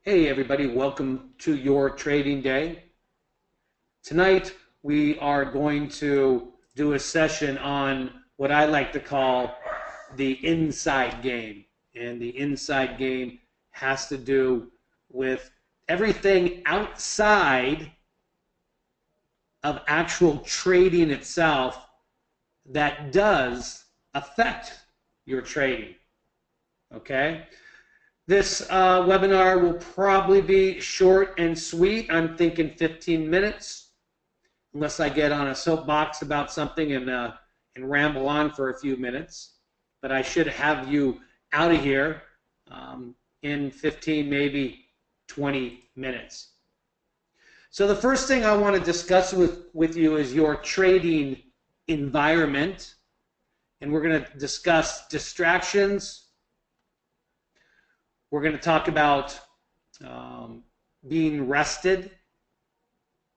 Hey everybody, welcome to your trading day. Tonight we are going to do a session on what I like to call the inside game. And the inside game has to do with everything outside of actual trading itself that does affect your trading. Okay? This webinar will probably be short and sweet. I'm thinking 15 minutes, unless I get on a soapbox about something and ramble on for a few minutes. But I should have you out of here in 15, maybe 20 minutes. So the first thing I want to discuss with you is your trading environment. And we're going to discuss distractions. We're going to talk about being rested.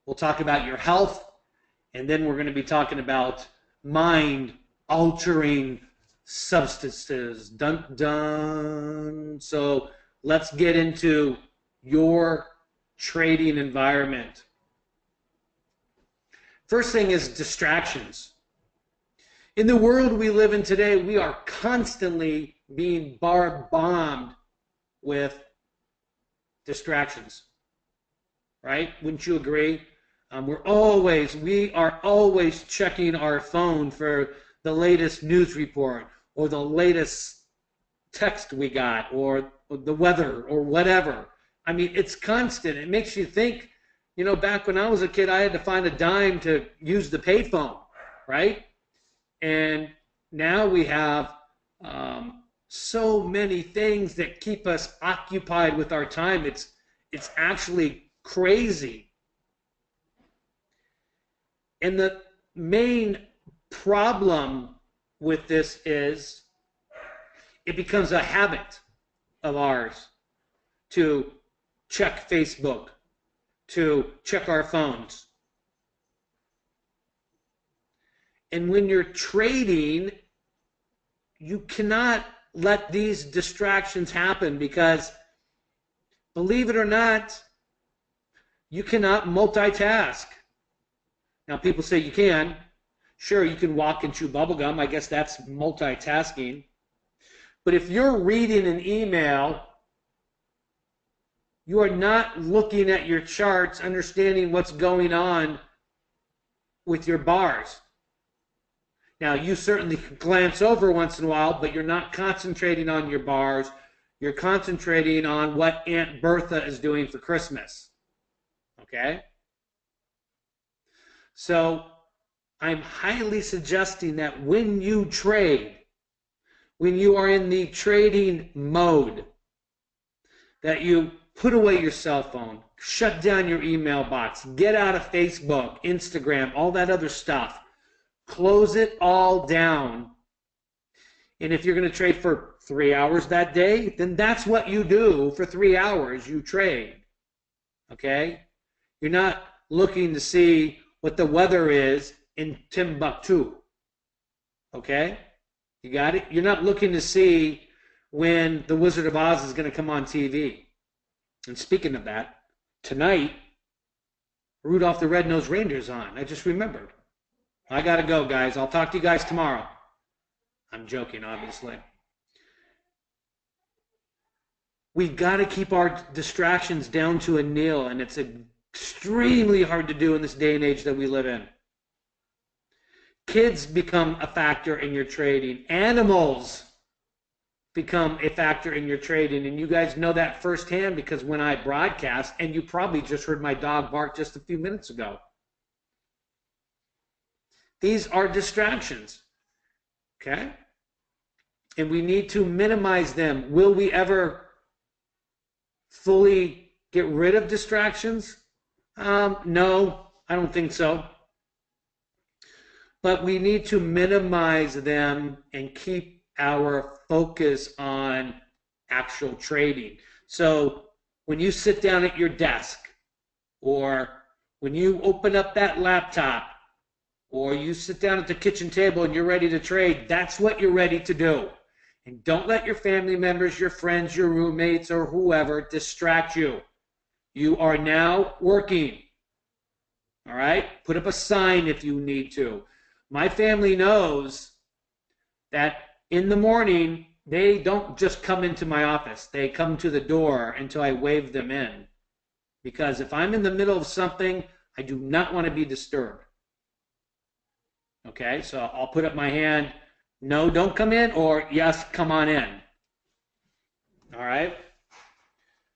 We'll talk about your health. And then we're going to be talking about mind-altering substances. Dun, dun. So let's get into your trading environment. First thing is distractions. In the world we live in today, we are constantly being bombed with distractions, right? Wouldn't you agree? We are always checking our phone for the latest news report or the latest text we got or the weather or whatever. I mean, it's constant. It makes you think, you know, back when I was a kid, I had to find a dime to use the payphone, right? And now we have so many things that keep us occupied with our time. It's actually crazy. And the main problem with this is it becomes a habit of ours to check Facebook, to check our phones. And when you're trading, you cannot let these distractions happen because, believe it or not, you cannot multitask. Now, people say you can. Sure, you can walk and chew bubblegum. I guess that's multitasking. But if you're reading an email, you are not looking at your charts, understanding what's going on with your bars. Now, you certainly glance over once in a while, but you're not concentrating on your bars. You're concentrating on what Aunt Bertha is doing for Christmas. Okay? So, I'm highly suggesting that when you trade, when you are in the trading mode, that you put away your cell phone, shut down your email box, get out of Facebook, Instagram, all that other stuff. Close it all down. And if you're going to trade for 3 hours that day, then that's what you do for 3 hours. You trade. Okay? You're not looking to see what the weather is in Timbuktu. Okay? You got it? You're not looking to see when The Wizard of Oz is going to come on TV. And speaking of that, tonight, Rudolph the Red-Nosed Reindeer's on. I just remembered. I got to go, guys. I'll talk to you guys tomorrow. I'm joking, obviously. We've got to keep our distractions down to a nil, and it's extremely hard to do in this day and age that we live in. Kids become a factor in your trading. Animals become a factor in your trading, and you guys know that firsthand because when I broadcast, and you probably just heard my dog bark just a few minutes ago. These are distractions, okay? And we need to minimize them. Will we ever fully get rid of distractions? No, I don't think so. But we need to minimize them and keep our focus on actual trading. So when you sit down at your desk or when you open up that laptop, or you sit down at the kitchen table and you're ready to trade, that's what you're ready to do. And don't let your family members, your friends, your roommates, or whoever distract you. You are now working. All right? Put up a sign if you need to. My family knows that in the morning, they don't just come into my office. They come to the door until I wave them in. Because if I'm in the middle of something, I do not want to be disturbed. Okay? So I'll put up my hand. No, don't come in, or yes, come on in. All right?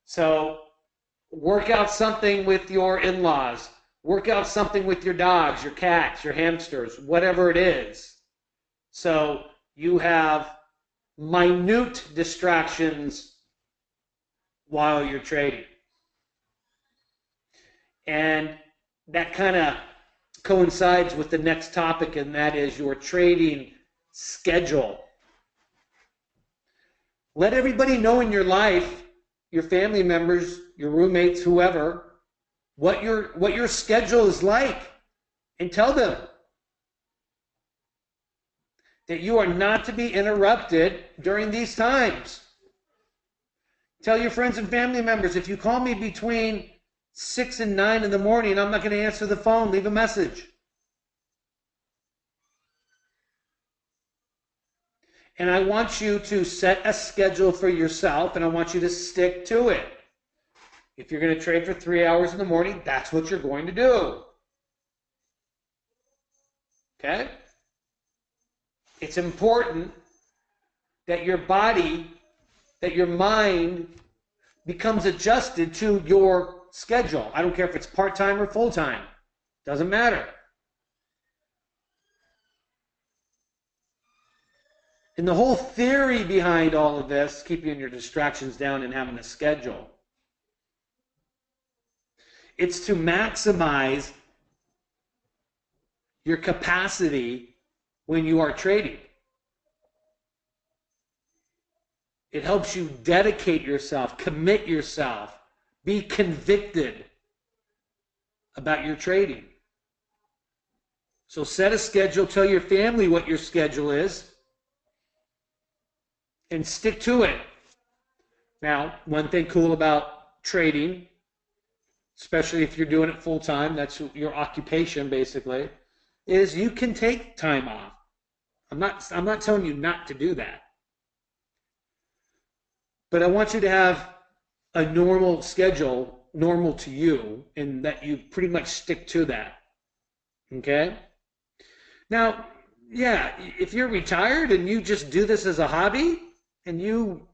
So work out something with your in-laws. Work out something with your dogs, your cats, your hamsters, whatever it is. So you have minute distractions while you're trading. And that kind of coincides with the next topic, and that is your trading schedule. Let everybody know in your life, your family members, your roommates, whoever, what your schedule is like, and tell them that you are not to be interrupted during these times. Tell your friends and family members, if you call me between 6 and 9 in the morning, I'm not going to answer the phone. Leave a message. And I want you to set a schedule for yourself, and I want you to stick to it. If you're going to trade for 3 hours in the morning, that's what you're going to do. Okay? It's important that your body, that your mind becomes adjusted to your schedule. I don't care if it's part-time or full-time. Doesn't matter. And the whole theory behind all of this, keeping your distractions down and having a schedule, it's to maximize your capacity when you are trading. It helps you dedicate yourself, commit yourself, be convicted about your trading. So set a schedule, tell your family what your schedule is, and stick to it. Now, one thing cool about trading, especially if you're doing it full time, that's your occupation basically, is you can take time off. I'm not telling you not to do that. But I want you to have a normal schedule, normal to you, and that you pretty much stick to that. Okay? Now, yeah, if you're retired and you just do this as a hobby, and you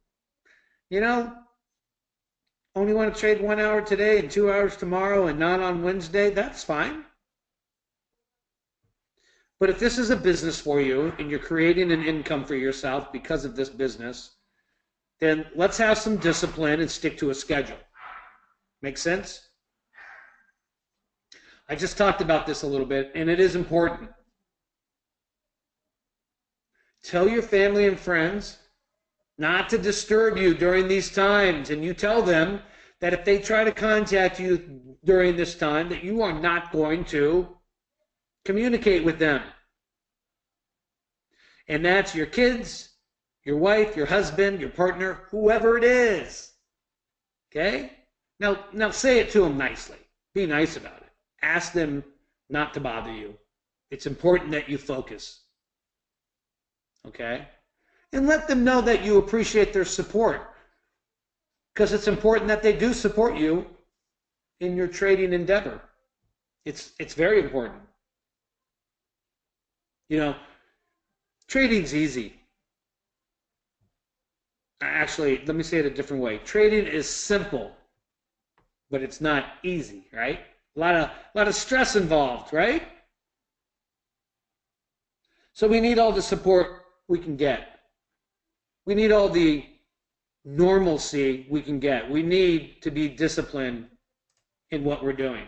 only want to trade 1 hour today and 2 hours tomorrow and not on Wednesday, that's fine. But if this is a business for you and you're creating an income for yourself because of this business, then let's have some discipline and stick to a schedule. Make sense? I just talked about this a little bit, and it is important. Tell your family and friends not to disturb you during these times, and you tell them that if they try to contact you during this time, that you are not going to communicate with them. And that's your kids, your wife, your husband, your partner, whoever it is. Okay? Now say it to them nicely. Be nice about it. Ask them not to bother you. It's important that you focus. Okay? And let them know that you appreciate their support. Because it's important that they do support you in your trading endeavor. It's very important. Trading's easy. Actually, let me say it a different way. Trading is simple, but it's not easy, right? A lot of stress involved, right? So we need all the support we can get. We need all the normalcy we can get. We need to be disciplined in what we're doing.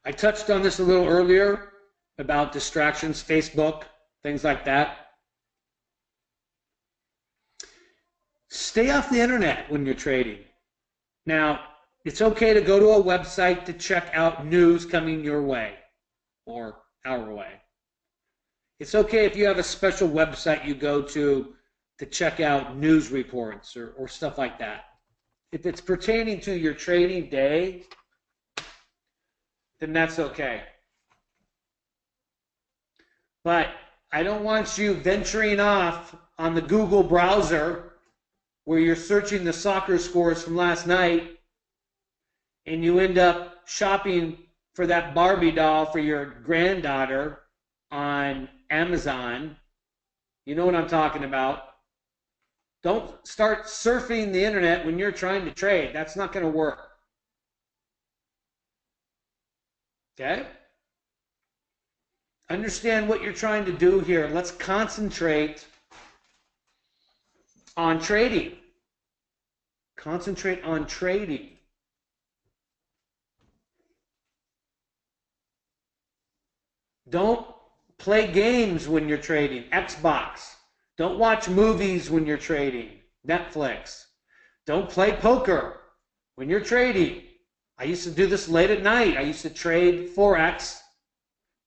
I touched on this a little earlier about distractions, Facebook, things like that. Stay off the internet when you're trading. Now, it's okay to go to a website to check out news coming your way or our way. It's okay if you have a special website you go to check out news reports or stuff like that. If it's pertaining to your trading day, then that's okay. But I don't want you venturing off on the Google browser where you're searching the soccer scores from last night and you end up shopping for that Barbie doll for your granddaughter on Amazon. You know what I'm talking about. Don't start surfing the internet when you're trying to trade. That's not going to work. Okay? Understand what you're trying to do here. Let's concentrate on trading. Concentrate on trading. Don't play games when you're trading. Xbox. Don't watch movies when you're trading. Netflix. Don't play poker when you're trading. I used to do this late at night. I used to trade Forex,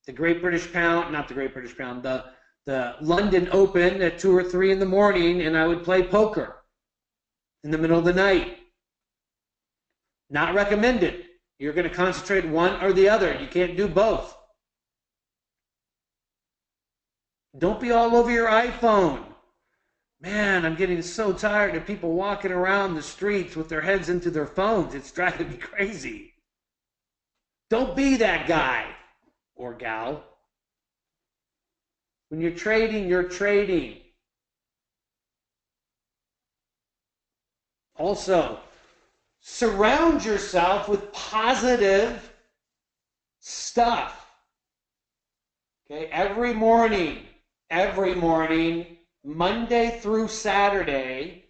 the Great British Pound, not the Great British Pound, the London Open at 2 or 3 in the morning, and I would play poker in the middle of the night. Not recommended. You're going to concentrate one or the other. You can't do both. Don't be all over your iPhone. Man, I'm getting so tired of people walking around the streets with their heads into their phones. It's driving me crazy. Don't be that guy or gal. When you're trading, you're trading. Also, surround yourself with positive stuff. Okay, every morning, Monday through Saturday,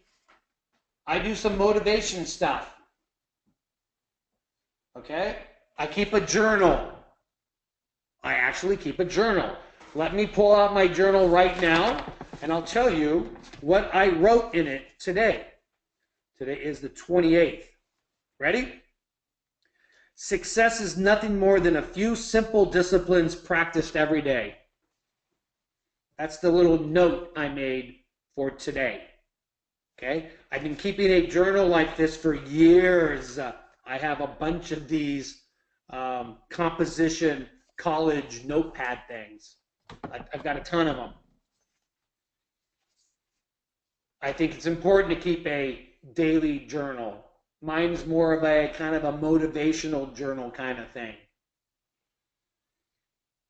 I do some motivation stuff. Okay? I keep a journal. I actually keep a journal. Let me pull out my journal right now, and I'll tell you what I wrote in it today. Today is the 28th. Ready? Success is nothing more than a few simple disciplines practiced every day. That's the little note I made for today. Okay? I've been keeping a journal like this for years. I have a bunch of these composition college notepad things. I've got a ton of them. I think it's important to keep a daily journal. Mine's more of a kind of a motivational journal kind of thing.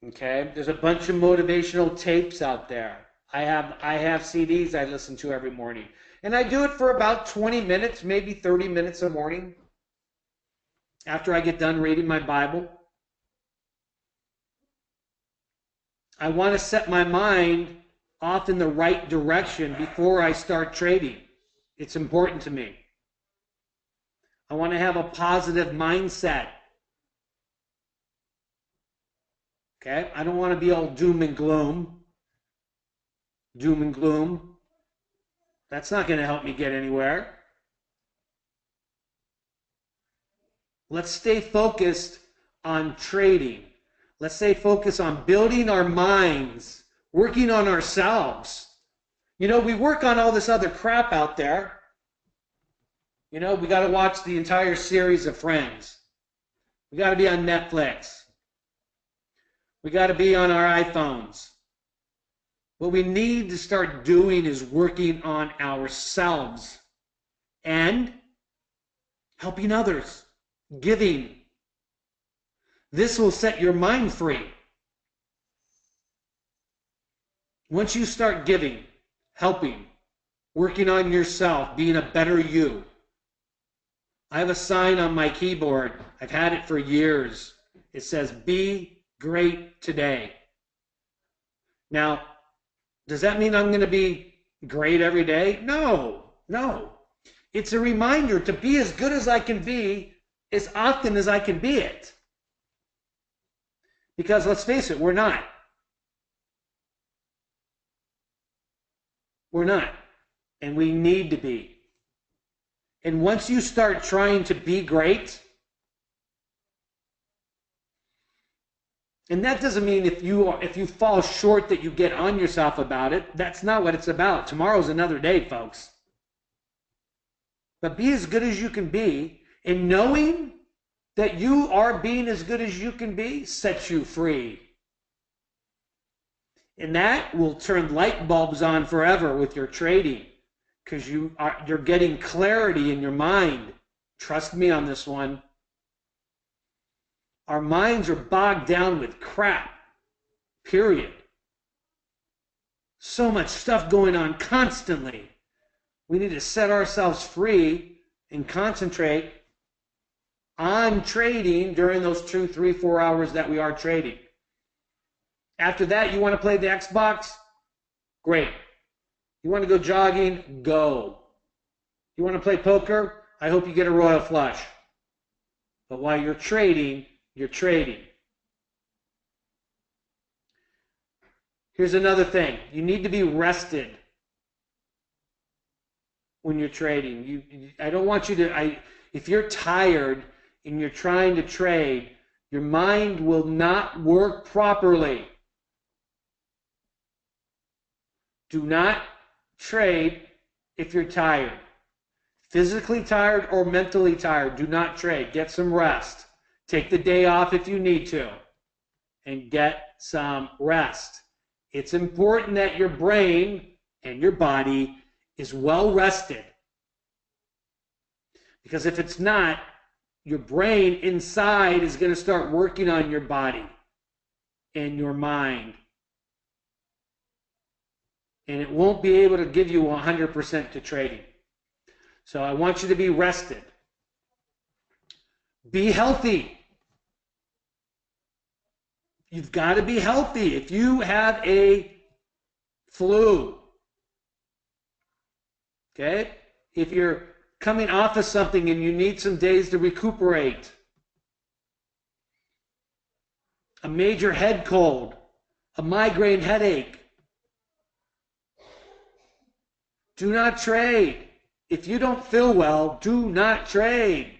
Okay, there's a bunch of motivational tapes out there. I have CDs I listen to every morning. And I do it for about 20 minutes, maybe 30 minutes a morning after I get done reading my Bible. I want to set my mind off in the right direction before I start trading. It's important to me. I want to have a positive mindset. Okay? I don't want to be all doom and gloom. Doom and gloom. That's not going to help me get anywhere. Let's stay focused on trading. Let's stay focused on building our minds, working on ourselves. You know, we work on all this other crap out there. You know, we got to watch the entire series of Friends. We got to be on Netflix. We got to be on our iPhones. What we need to start doing is working on ourselves and helping others, giving. This will set your mind free. Once you start giving, helping, working on yourself, being a better you. I have a sign on my keyboard. I've had it for years. It says, "Be great today." Now, does that mean I'm going to be great every day? No. It's a reminder to be as good as I can be as often as I can be it. Because let's face it, we're not. We're not. And we need to be. And once you start trying to be great, And that doesn't mean if you fall short that you get on yourself about it. That's not what it's about. Tomorrow's another day, folks. But be as good as you can be, and knowing that you are being as good as you can be sets you free. And that will turn light bulbs on forever with your trading, because you're getting clarity in your mind. Trust me on this one. Our minds are bogged down with crap, period. So much stuff going on constantly. We need to set ourselves free and concentrate on trading during those 2, 3, 4 hours that we are trading. After that, you want to play the Xbox? Great. You want to go jogging? Go. You want to play poker? I hope you get a royal flush. But while you're trading, you're trading. Here's another thing. You need to be rested when you're trading. I don't want you to, if you're tired and you're trying to trade, your mind will not work properly. Do not trade if you're tired. Physically tired or mentally tired, do not trade. Get some rest. Take the day off if you need to, and get some rest. It's important that your brain and your body is well rested. Because if it's not, your brain inside is going to start working on your body and your mind. And it won't be able to give you 100% to trading. So I want you to be rested. Be healthy. You've got to be healthy. If you have a flu, okay? If you're coming off of something and you need some days to recuperate, a major head cold, a migraine headache, do not trade. If you don't feel well, do not trade.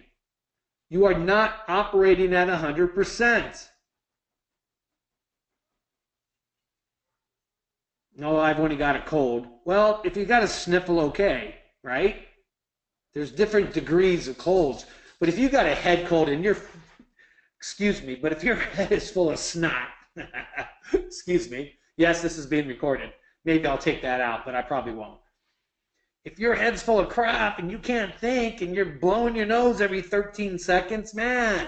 You are not operating at 100%. No, I've only got a cold. Well, if you got a sniffle, okay, right? There's different degrees of colds. But if you got a head cold and excuse me, but if your head is full of snot, excuse me, yes, this is being recorded. Maybe I'll take that out, but I probably won't. If your head's full of crap and you can't think and you're blowing your nose every 13 seconds, man,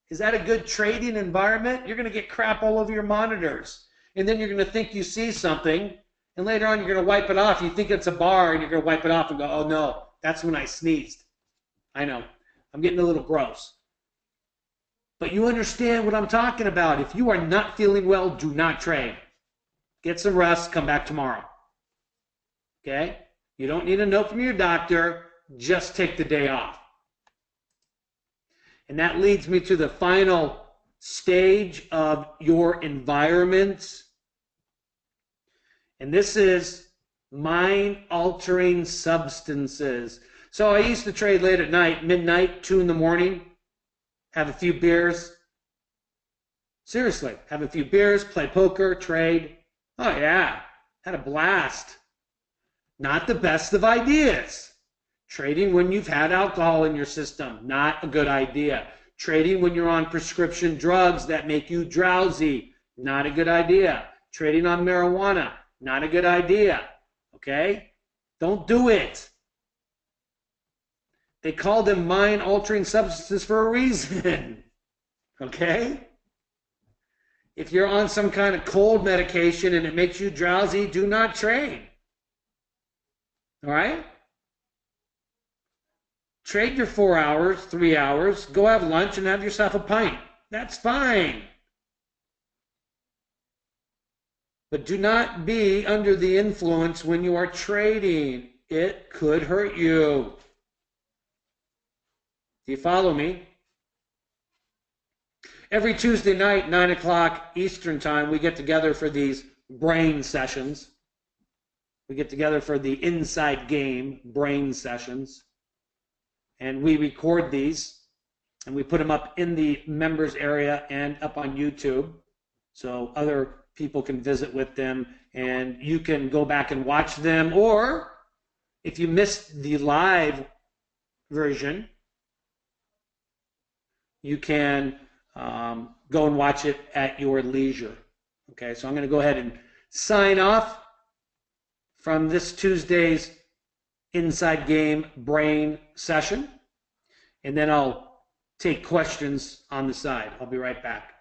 is that a good trading environment? You're going to get crap all over your monitors. And then you're going to think you see something, and later on you're going to wipe it off. You think it's a bar, and you're going to wipe it off and go, oh no, that's when I sneezed. I know, I'm getting a little gross. But you understand what I'm talking about. If you are not feeling well, do not trade. Get some rest, come back tomorrow. Okay? You don't need a note from your doctor, just take the day off. And that leads me to the final stage of your environment. And this is mind-altering substances. So I used to trade late at night, midnight, 2 in the morning, have a few beers. Seriously, have a few beers, play poker, trade. Oh yeah, had a blast. Not the best of ideas. Trading when you've had alcohol in your system, not a good idea. Trading when you're on prescription drugs that make you drowsy, not a good idea. Trading on marijuana, not a good idea. Okay? Don't do it. They call them mind-altering substances for a reason. Okay? If you're on some kind of cold medication and it makes you drowsy, do not trade. All right? Trade your 4 hours, 3 hours, go have lunch and have yourself a pint. That's fine. But do not be under the influence when you are trading. It could hurt you. Do you follow me? Every Tuesday night, 9 o'clock Eastern time, we get together for these brain sessions. We get together for the inside game brain sessions. And we record these, and we put them up in the members area and up on YouTube. so other people can visit with them, and you can go back and watch them, or if you missed the live version, you can go and watch it at your leisure. Okay, so I'm going to go ahead and sign off from this Tuesday's Inside Game Brain session, and then I'll take questions on the side. I'll be right back.